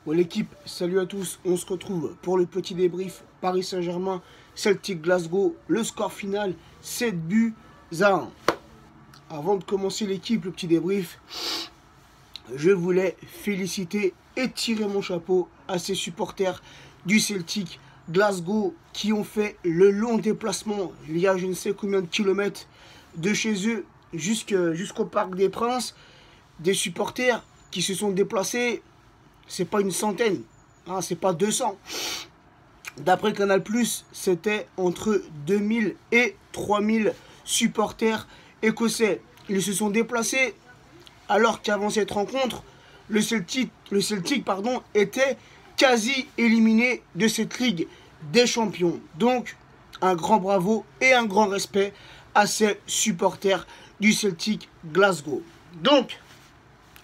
Bon, l'équipe, salut à tous, on se retrouve pour le petit débrief Paris Saint-Germain, Celtic Glasgow, le score final 7 buts à 1. Avant de commencer l'équipe, le petit débrief, je voulais féliciter et tirer mon chapeau à ces supporters du Celtic Glasgow qui ont fait le long déplacement, il y a je ne sais combien de kilomètres de chez eux jusqu'au Parc des Princes, des supporters qui se sont déplacés. C'est pas une centaine, hein, c'est pas 200. D'après Canal+, c'était entre 2000 et 3000 supporters écossais. Ils se sont déplacés alors qu'avant cette rencontre, le Celtic était quasi éliminé de cette Ligue des Champions. Donc, un grand bravo et un grand respect à ces supporters du Celtic Glasgow. Donc,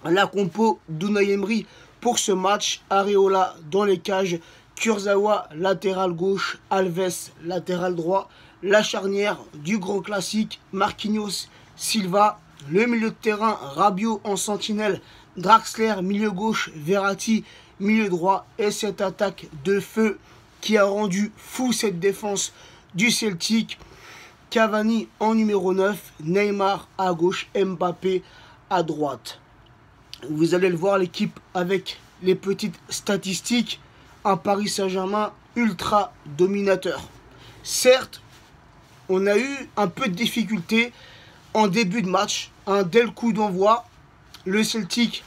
la compo d'Unai Emery pour ce match: Areola dans les cages, Kurzawa latéral gauche, Alves latéral droit, la charnière du grand classique, Marquinhos, Silva, le milieu de terrain, Rabiot en sentinelle, Draxler milieu gauche, Verratti milieu droit, et cette attaque de feu qui a rendu fou cette défense du Celtic: Cavani en numéro 9, Neymar à gauche, Mbappé à droite. Vous allez le voir, l'équipe avec les petites statistiques, un Paris Saint-Germain ultra dominateur. Certes, on a eu un peu de difficulté en début de match. Dès le coup d'envoi, le Celtic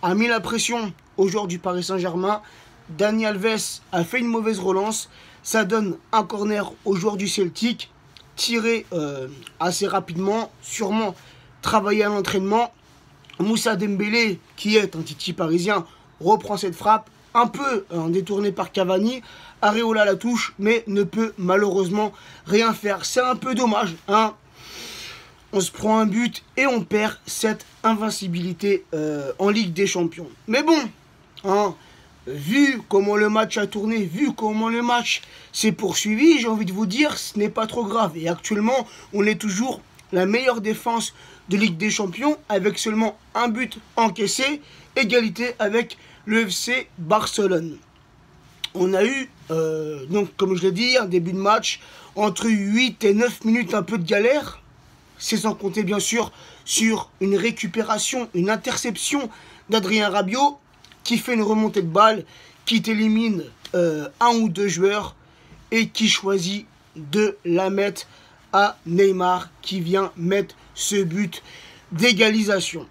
a mis la pression aux joueurs du Paris Saint-Germain. Dani Alves a fait une mauvaise relance. Ça donne un corner aux joueurs du Celtic, tiré assez rapidement, sûrement travaillé à l'entraînement. Moussa Dembélé, qui est un titi parisien, reprend cette frappe, un peu détournée par Cavani. Areola la touche, mais ne peut malheureusement rien faire. C'est un peu dommage, hein. On se prend un but et on perd cette invincibilité en Ligue des Champions. Mais bon, hein, vu comment le match a tourné, vu comment le match s'est poursuivi, j'ai envie de vous dire, ce n'est pas trop grave. Et actuellement, on est toujours la meilleure défense de Ligue des Champions avec seulement un but encaissé, égalité avec le FC Barcelone. On a eu, donc comme je l'ai dit, un début de match entre 8 et 9 minutes un peu de galère. C'est sans compter bien sûr sur une récupération, une interception d'Adrien Rabiot qui fait une remontée de balle, qui t'élimine un ou deux joueurs et qui choisit de la mettre à Neymar qui vient mettre ce but d'égalisation.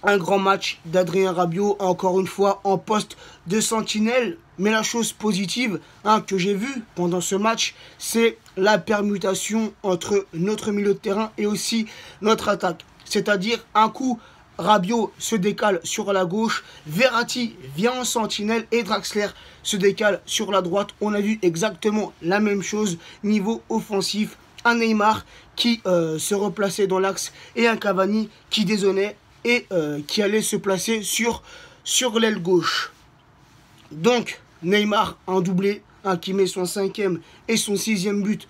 Un grand match d'Adrien Rabiot, encore une fois en poste de sentinelle. Mais la chose positive que j'ai vue pendant ce match, c'est la permutation entre notre milieu de terrain et aussi notre attaque. C'est-à-dire un coup, Rabiot se décale sur la gauche, Verratti vient en sentinelle et Draxler se décale sur la droite. On a vu exactement la même chose niveau offensif. Un Neymar qui se replaçait dans l'axe et un Cavani qui dézonnait et qui allait se placer sur l'aile gauche. Donc Neymar, un doublé, qui met son 5e et son 6e but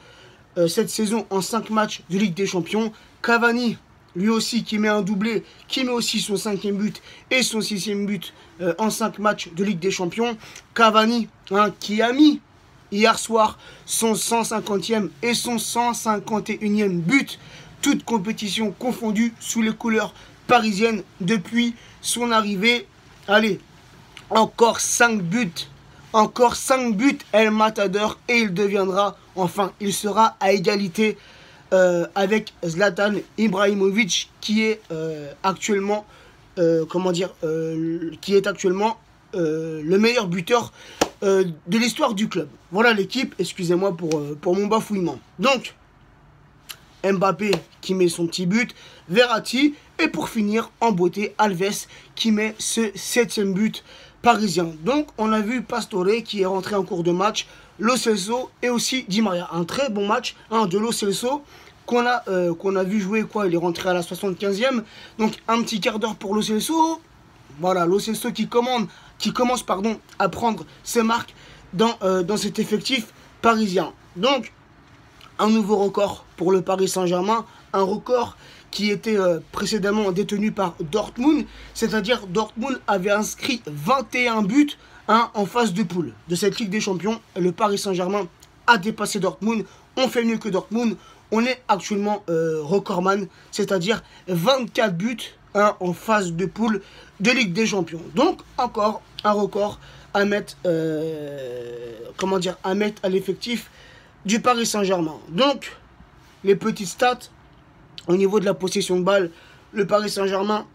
cette saison en 5 matchs de Ligue des Champions. Cavani, lui aussi, qui met un doublé, qui met aussi son 5e but et son 6e but en 5 matchs de Ligue des Champions. Cavani, qui a mis hier soir son 150e et son 151e but, toutes compétitions confondues, sous les couleurs parisiennes depuis son arrivée. Allez, encore 5 buts, El Matador, et il deviendra, enfin, il sera à égalité avec Zlatan Ibrahimovic, qui est actuellement, le meilleur buteur de l'histoire du club. Voilà l'équipe, excusez-moi pour mon bafouillement. Donc, Mbappé qui met son petit but, Verratti, et pour finir, en beauté, Alves qui met ce 7e but parisien. Donc, on a vu Pastore qui est rentré en cours de match, Lo Celso et aussi Di Maria. Un très bon match de Lo Celso qu'on a vu jouer, il est rentré à la 75e. Donc, un petit quart d'heure pour Lo Celso. Voilà, Lo Celso qui commence à prendre ses marques dans cet effectif parisien. Donc, un nouveau record pour le Paris Saint-Germain, un record qui était précédemment détenu par Dortmund. C'est-à-dire Dortmund avait inscrit 21 buts en phase de poule de cette Ligue des Champions. Le Paris Saint-Germain a dépassé Dortmund. On fait mieux que Dortmund. On est actuellement recordman, c'est-à-dire 24 buts en phase de poule de Ligue des Champions. Donc encore un record à mettre, à l'effectif du Paris Saint-Germain. Donc les petites stats au niveau de la possession de balle, le Paris Saint-Germain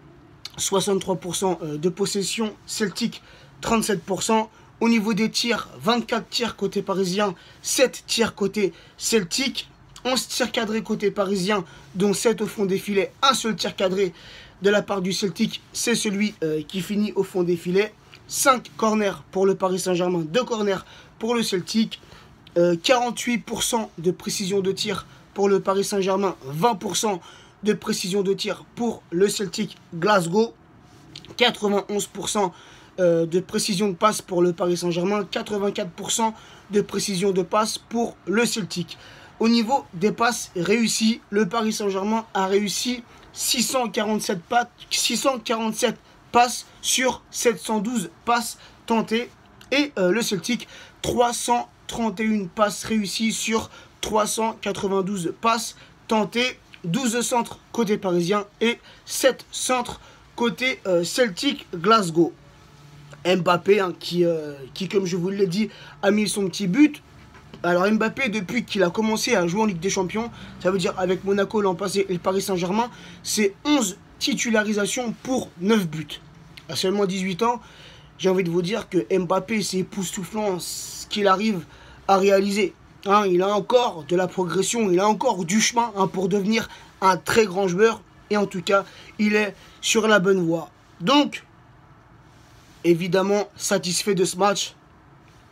63% de possession, Celtic 37%. Au niveau des tirs, 24 tirs côté parisien, 7 tirs côté Celtic, 11 tirs cadrés côté parisien, dont 7 au fond des filets, un seul tir cadré de la part du Celtic, c'est celui qui finit au fond des filets. 5 corners pour le Paris Saint-Germain, 2 corners pour le Celtic, 48% de précision de tir pour le Paris Saint-Germain, 20% de précision de tir pour le Celtic Glasgow, 91% de précision de passe pour le Paris Saint-Germain, 84% de précision de passe pour le Celtic. Au niveau des passes réussies, le Paris Saint-Germain a réussi 647 passes sur 712 passes tentées et le Celtic 331 passes réussies sur 392 passes tentées, 12 centres côté parisien et 7 centres côté Celtic Glasgow. Mbappé qui, comme je vous l'ai dit, a mis son petit but. Alors Mbappé, depuis qu'il a commencé à jouer en Ligue des Champions, ça veut dire avec Monaco l'an passé et le Paris Saint-Germain, c'est 11 titularisations pour 9 buts. À seulement 18 ans, j'ai envie de vous dire que Mbappé, c'est époustouflant ce qu'il arrive à réaliser. Il a encore de la progression, il a encore du chemin pour devenir un très grand joueur. Et en tout cas, il est sur la bonne voie. Donc, évidemment, satisfait de ce match.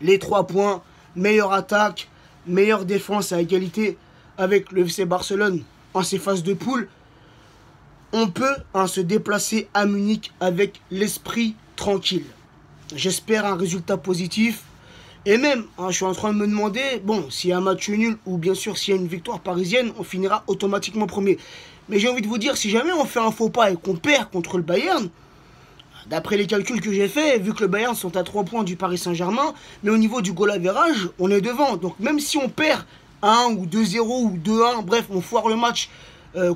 Les 3 points, meilleure attaque, meilleure défense à égalité avec le FC Barcelone en ses phases de poule. On peut se déplacer à Munich avec l'esprit tranquille. J'espère un résultat positif. Et même, je suis en train de me demander, bon, s'il y a un match nul ou bien sûr s'il y a une victoire parisienne, on finira automatiquement premier. Mais j'ai envie de vous dire, si jamais on fait un faux pas et qu'on perd contre le Bayern, d'après les calculs que j'ai faits, vu que le Bayern sont à 3 points du Paris Saint-Germain, mais au niveau du goal average, on est devant. Donc même si on perd 1 ou 2-0 ou 2-1, bref, on foire le match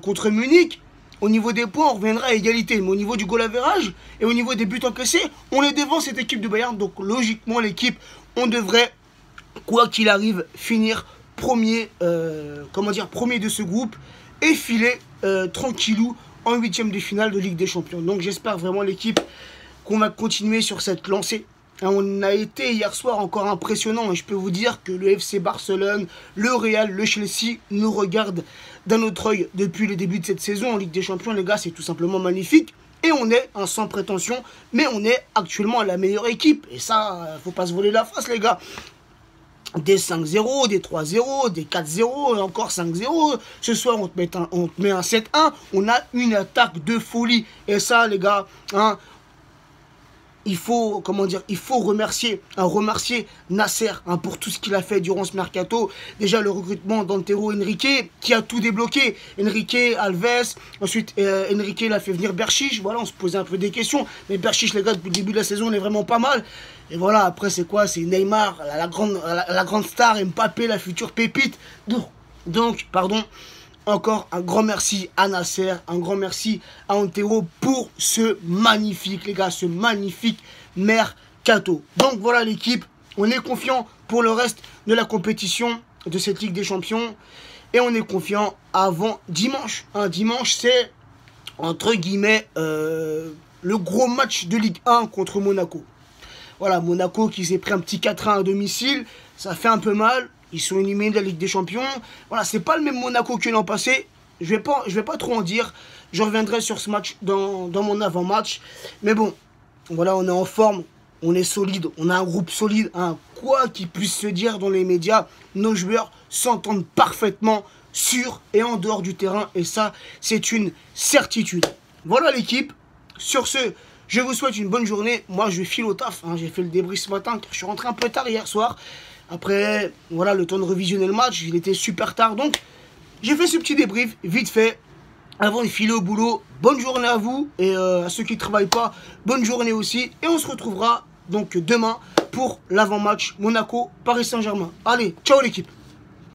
contre Munich, au niveau des points, on reviendra à égalité. Mais au niveau du goal average et au niveau des buts encaissés, on est devant cette équipe de Bayern. Donc logiquement, l'équipe, on devrait, quoi qu'il arrive, finir premier, premier de ce groupe et filer tranquillou en 8e de finale de Ligue des Champions. Donc j'espère vraiment l'équipe qu'on va continuer sur cette lancée. On a été hier soir encore impressionnant et je peux vous dire que le FC Barcelone, le Real, le Chelsea nous regardent d'un autre œil depuis le début de cette saison en Ligue des Champions. Les gars, c'est tout simplement magnifique. Et on est, sans prétention, mais on est actuellement la meilleure équipe. Et ça, faut pas se voler la face, les gars. Des 5-0, des 3-0, des 4-0, et encore 5-0. Ce soir, on te met un 7-1. On a une attaque de folie. Et ça, les gars, il faut remercier Nasser pour tout ce qu'il a fait durant ce mercato. Déjà le recrutement d'Antero Henrique qui a tout débloqué. Henrique, Alves, ensuite Henrique il a fait venir Berchiche. Voilà, on se posait un peu des questions. Mais Berchiche, les gars, depuis le début de la saison, on est vraiment pas mal. Et voilà, après c'est quoi? C'est Neymar, la grande star, Mbappé, la future pépite. Donc, encore un grand merci à Nasser, un grand merci à Antero pour ce magnifique, les gars, ce magnifique mercato. Donc voilà l'équipe, on est confiant pour le reste de la compétition de cette Ligue des Champions. Et on est confiant avant dimanche. Dimanche, c'est, entre guillemets, le gros match de Ligue 1 contre Monaco. Voilà, Monaco qui s'est pris un petit 4-1 à domicile, ça fait un peu mal. Ils sont éliminés de la Ligue des Champions. Voilà, c'est pas le même Monaco que l'an passé. Je vais pas trop en dire. Je reviendrai sur ce match dans mon avant-match. Mais bon, voilà, on est en forme. On est solide. On a un groupe solide. Quoi qu'il puisse se dire dans les médias, nos joueurs s'entendent parfaitement sur et en dehors du terrain. Et ça, c'est une certitude. Voilà l'équipe. Sur ce, je vous souhaite une bonne journée. Moi, je file au taf. J'ai fait le débrief ce matin car je suis rentré un peu tard hier soir. Après, voilà, le temps de revisionner le match, il était super tard. Donc, j'ai fait ce petit débrief, vite fait. avant de filer au boulot, bonne journée à vous. Et à ceux qui ne travaillent pas, bonne journée aussi. Et on se retrouvera donc demain pour l'avant-match Monaco-Paris Saint-Germain. Allez, ciao l'équipe.